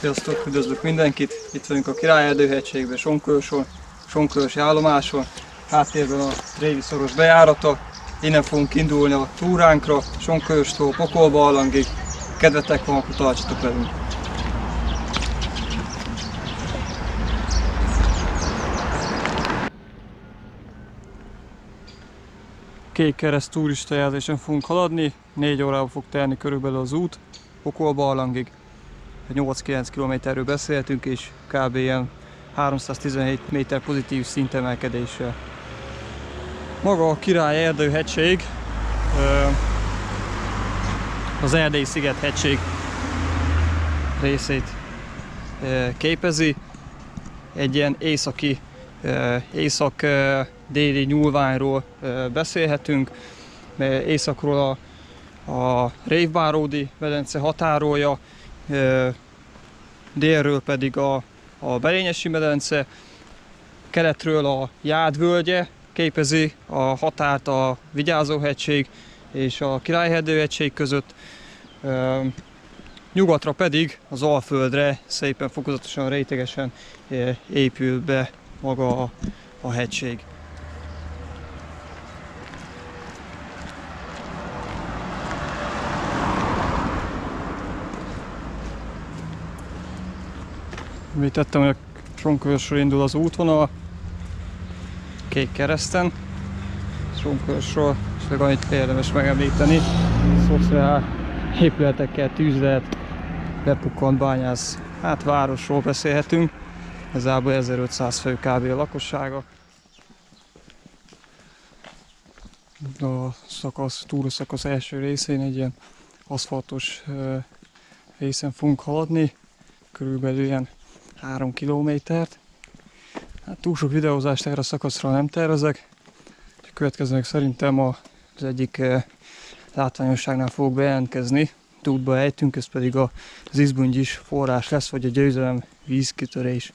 Sziasztok, üdvözlök mindenkit! Itt vagyunk a Királyerdő-hegységben, Sonkörösi állomáson. Háttérben a Trévi-szoros bejárata. Innen fogunk indulni a túránkra, Sonköröstől Pokolbarlangig. Kedvetek van, akkor tartsatok velünk! Kék kereszt turistajelzésen fogunk haladni, 4 órába fog telni körülbelül az út, Pokolbarlangig. 8-9 kilométerről beszélhetünk, és kb. Ilyen 317 méter pozitív szintemelkedéssel. Maga a Királyerdő-hegység az Erdélyi-sziget-hegység részét képezi. Egy ilyen észak-déli nyúlványról beszélhetünk, mert északról a Révbáródi medence határolja, délről pedig a Berényesi medence, keletről a Jád völgye képezi a határt a Vigyázó-hegység és a Királyerdő-hegység között, nyugatra pedig az Alföldre szépen fokozatosan, rétegesen épül be maga a hegység. Említettem, hogy a Sonkörösről indul az útvonal, kék kereszten. Sonkörösről és annyit érdemes megemlíteni, szoftver épületekkel tűzlelt, bepukkant bányász, városról beszélhetünk. Ezából 1500 fő kb. A lakossága. A túraszakasz első részén egy ilyen aszfaltos részen fogunk haladni, körülbelül ilyen 3 kilométert. Túl sok videózást erre a szakaszra nem tervezek. A következőnek szerintem az egyik látványosságnál fogok bejelentkezni. Útba ejtünk, ez pedig az Izbungyis forrás lesz, vagy a Győzelem vízkitörés.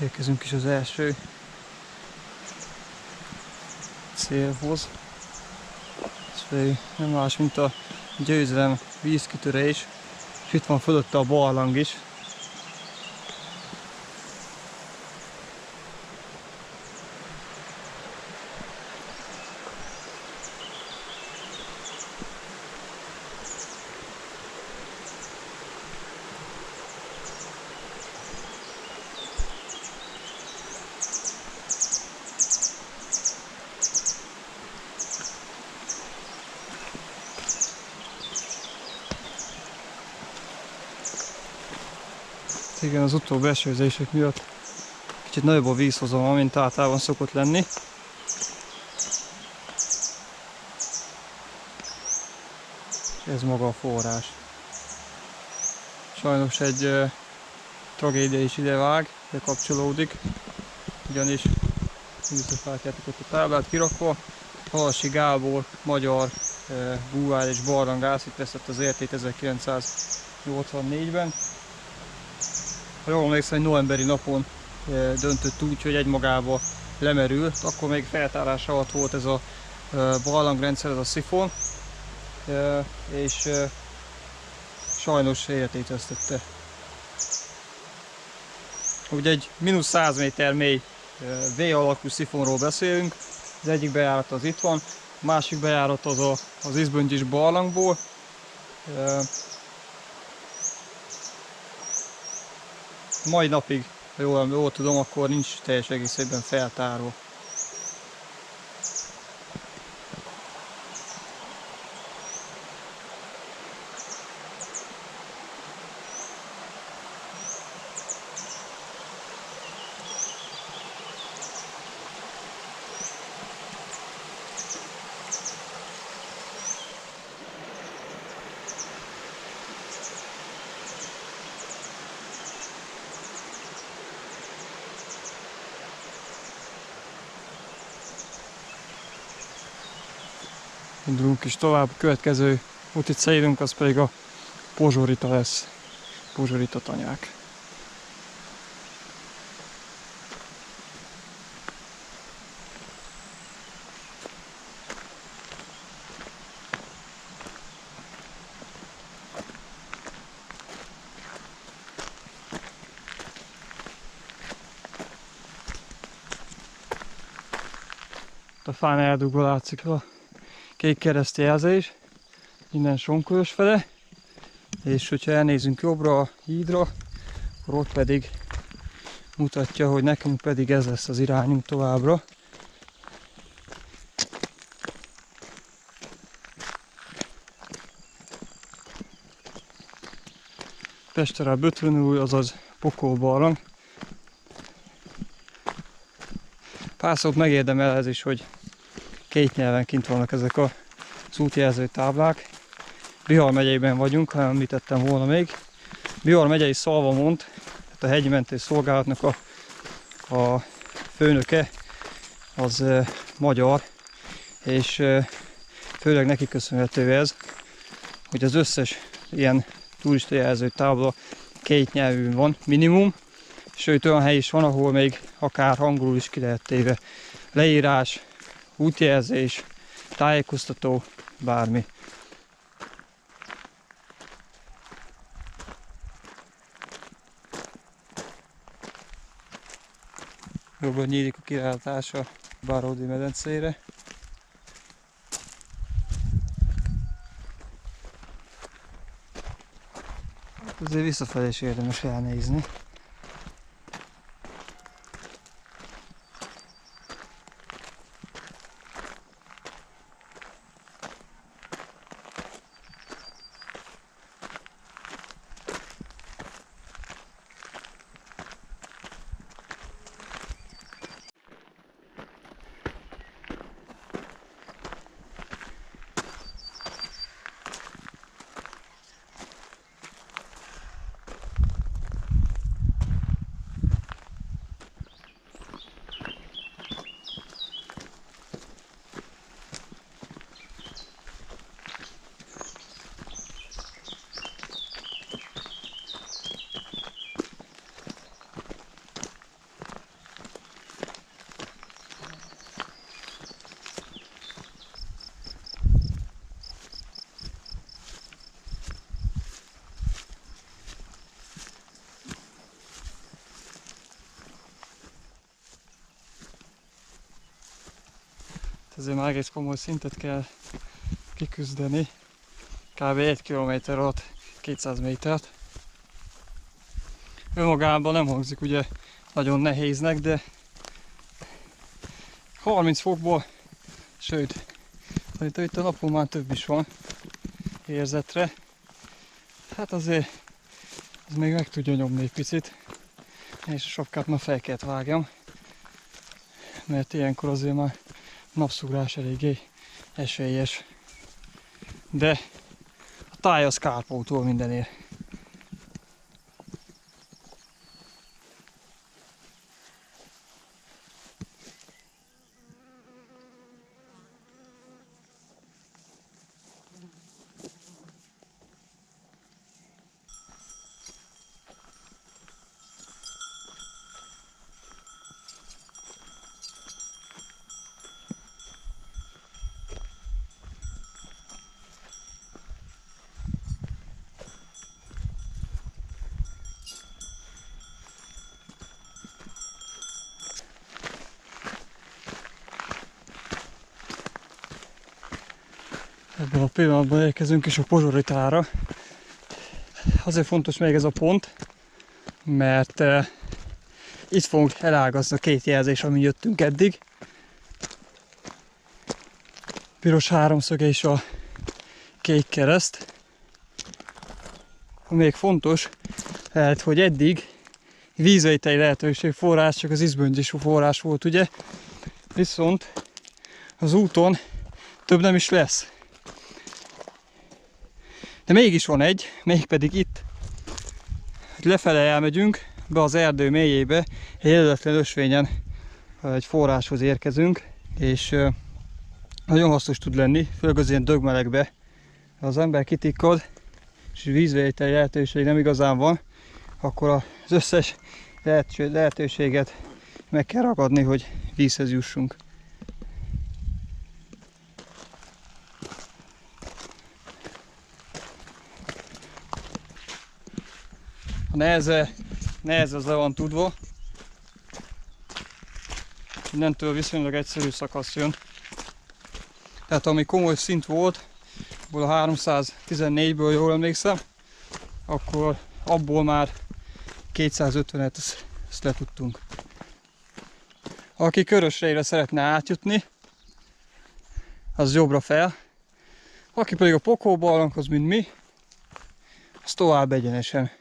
Érkezünk is az első célhoz. Ez pedig nem más, mint a Győzelem vízkitörés, és itt van fölötte a barlang is. Igen, az utóbbi esőzések miatt kicsit nagyobb a vízhozama, mint általában szokott lenni. És ez maga a forrás. Sajnos egy tragédia is idevág, ide kapcsolódik. Ugyanis, látjátok ott a táblát kirakva, Halasi Gábor, magyar búvár és barlangász itt veszett az életét 1984-ben. Ha jól emlékszem, egy novemberi napon döntött úgy, hogy egymagába lemerül. Akkor még feltárás alatt volt ez a barlangrendszer, ez a szifon, és sajnos életét vesztette. Ugye egy -100 méter mély V alakú szifonról beszélünk. Az egyik bejárat az itt van, a másik bejárat az Izbungyis barlangból. Mai napig, ha jól tudom, akkor nincs teljes egészében feltárva. indulunk is tovább. A következő úti célunk az pedig a Pozsorita lesz. Pozsorita tanyák. A fán eldugva látszik a kék keresztjelzés, innen Sonkörös fele, és hogyha elnézünk jobbra a hídra, akkor ott pedig mutatja, hogy nekünk pedig ez lesz az irányunk továbbra. Pesterel Bötrönúj, azaz Pokol-barlang. Pár szót megérdemel ez is, hogy két nyelven kint vannak ezek az útjelző táblák. Bihar megyében vagyunk, ha említettem volna még. Bihar megyei Szalvamont, tehát a hegymentő szolgálatnak a főnöke az magyar, és főleg neki köszönhető ez, hogy az összes ilyen turistajelző tábla két nyelvűn van minimum, sőt olyan hely is van, ahol még akár angolul is ki lehet téve. Leírás, útjelzés, tájékoztató, bármi. Jobban nyílik a kilátás a Báródi medencére. Azért visszafelé is érdemes elnézni. Ezért már egész komoly szintet kell kiküzdeni. Kb. 1 km alatt 200 métert. Önmagában nem hangzik ugye nagyon nehéznek, de 30 fokból, sőt, itt a napon már több is van érzetre. Hát azért ez még meg tudja nyomni egy picit, és a sapkát már fel kellett vágjam, mert ilyenkor azért már napszúrás eléggé esélyes. De a táj az kárpótol mindenért. Ebben a pillanatban érkezünk is a Pozsoritára. Azért fontos még ez a pont, mert itt fogunk elágazni a két jelzés, amin jöttünk eddig. Piros háromszöge és a kék kereszt. Még fontos, lehet, hogy eddig vízvételi lehetőség forrás csak az Izböngyisú forrás volt, ugye? Viszont az úton több nem is lesz. De mégis van egy, mégpedig itt. Lefele elmegyünk, be az erdő mélyébe, egy eredetlen ösvényen egy forráshoz érkezünk, és Nagyon hasznos tud lenni, főleg az ilyen dögmelegbe. Ha az ember kitikkad, és vízvételi lehetőség nem igazán van, akkor az összes lehetőséget meg kell ragadni, hogy vízhez jussunk. A neheze az le van tudva. Innentől viszonylag egyszerű szakasz jön. Tehát ami komoly szint volt, abból a 314-ből jól emlékszem, akkor abból már 250-et ezt letudtunk. Aki Körösre szeretne átjutni, az jobbra fel. Aki pedig a Pokolbarlanghoz, mint mi, az tovább egyenesen.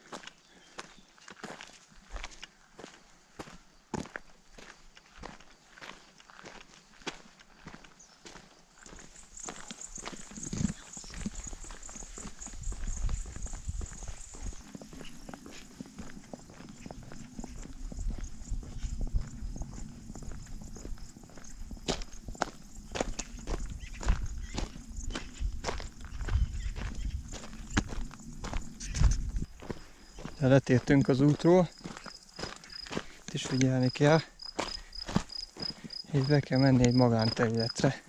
Letértünk az útról, itt is figyelni kell, így be kell menni egy magánterületre.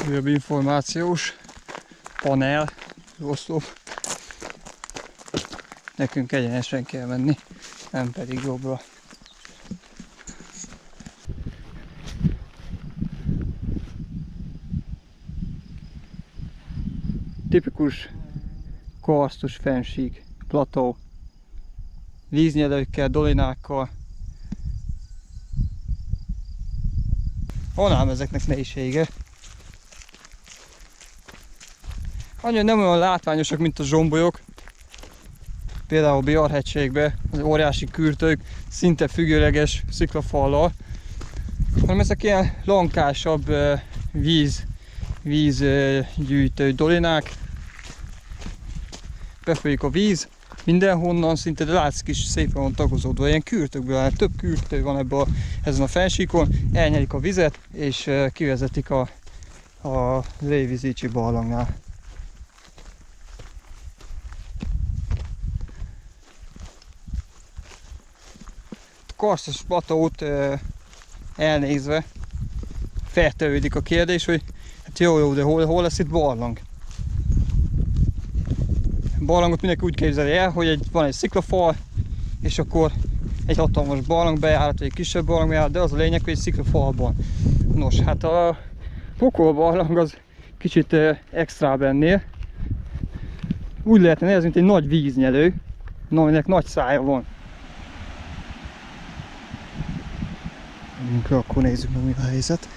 Újabb információs panel, oszlop. Nekünk egyenesen kell menni, nem pedig jobbra. Tipikus karsztos fennsík, plató, víznyelőkkel, dolinákkal. Van ám ezeknek nehézsége. Annyira nem olyan látványosak, mint a zsombolyok. Például a Bihar-hegységben az óriási kürtők, szinte függőleges sziklafallal, hanem ezek ilyen lankásabb vízgyűjtő dolinák. Befolyik a víz mindenhonnan, szinte de látszik is szépen van tagozódva, ilyen kürtökből áll, több kürtő van ezen a fennsíkon, elnyelik a vizet és kivezetik a Révízicsi barlangnál. Karsztos platót elnézve feltevődik a kérdés, hogy hát jó, de hol lesz itt barlang? Barlangot mindenki úgy képzeli el, hogy van egy sziklafal, és akkor egy hatalmas barlangbejárat, vagy egy kisebb barlangbejárat, de az a lényeg, hogy egy sziklafalban. Nos, hát a Pokolbarlang az kicsit extrább ennél. Úgy lehetne ez, mint egy nagy víznyelő, aminek nagy szája van. Akkor nézzük meg, mi a helyzet.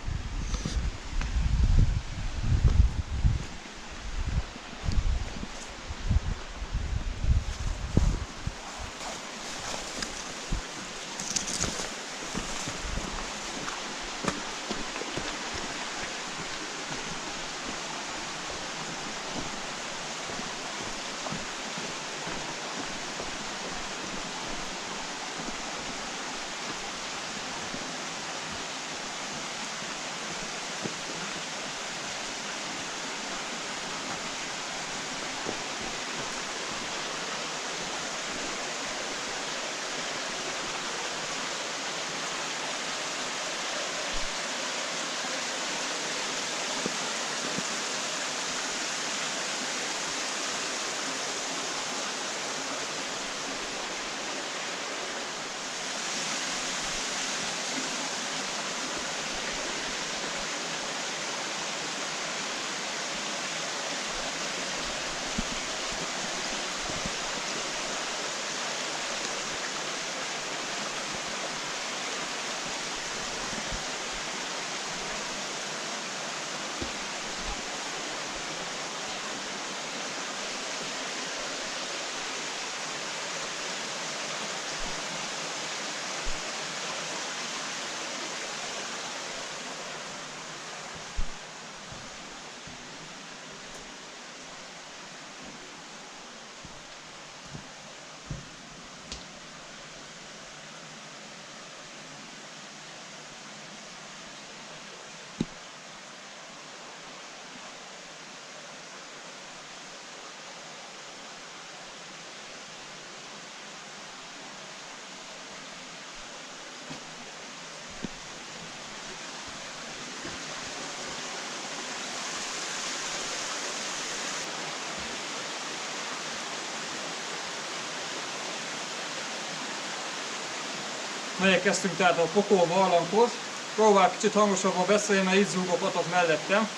Megérkeztünk tehát a Pokol barlanghoz. Próbál kicsit hangosabban beszélni, mert itt zúg a patak mellettem.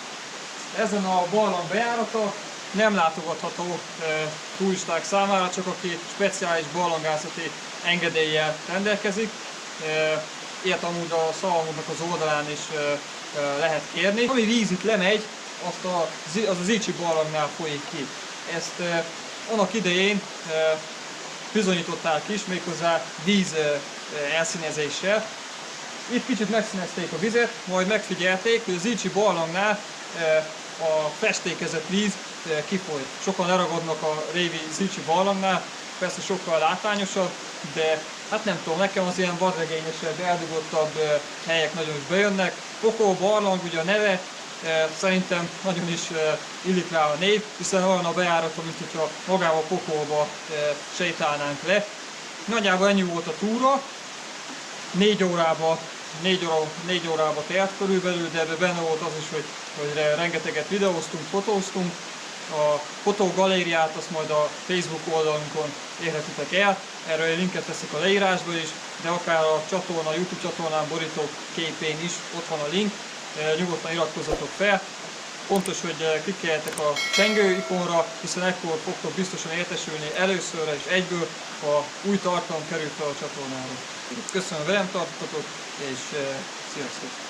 Ezen a barlang bejárata nem látogatható turisták számára, csak aki speciális barlangászati engedéllyel rendelkezik. Ilyet amúgy a Szalamodnak az oldalán is lehet kérni. Ami víz itt lemegy, az a Zicsi barlangnál folyik ki. Ezt annak idején bizonyították is, méghozzá víz elszínezéssel. Itt kicsit megszínezték a vizet, majd megfigyelték, hogy az Zicsi barlangnál a festékezett víz kifolyt. Sokan leragadnak a régi Zicsi barlangnál, persze sokkal látványosabb, de hát nem tudom, nekem az ilyen vadregényesebb, eldugottabb helyek nagyon is bejönnek. Pokol barlang, ugye a neve, szerintem nagyon is illik rá a név, hiszen olyan a bejárata, mint hogyha magába a Pokolba sétálnánk le. Nagyjából ennyi volt a túra, 4 órába telt körülbelül, de ebben benne volt az is, hogy rengeteget videóztunk, fotóztunk. A fotógalériát azt majd a Facebook oldalunkon érhetitek el, erről egy linket teszek a leírásba is, de akár a csatorna, YouTube csatornán borító képén is ott van a link, nyugodtan iratkozzatok fel. Fontos, hogy klikkeljetek a csengő ikonra, hiszen ekkor fogtok biztosan értesülni előszörre és egyből, ha új tartalom kerül fel a csatornára. Köszönöm, hogy velem tartottatok, és sziasztok!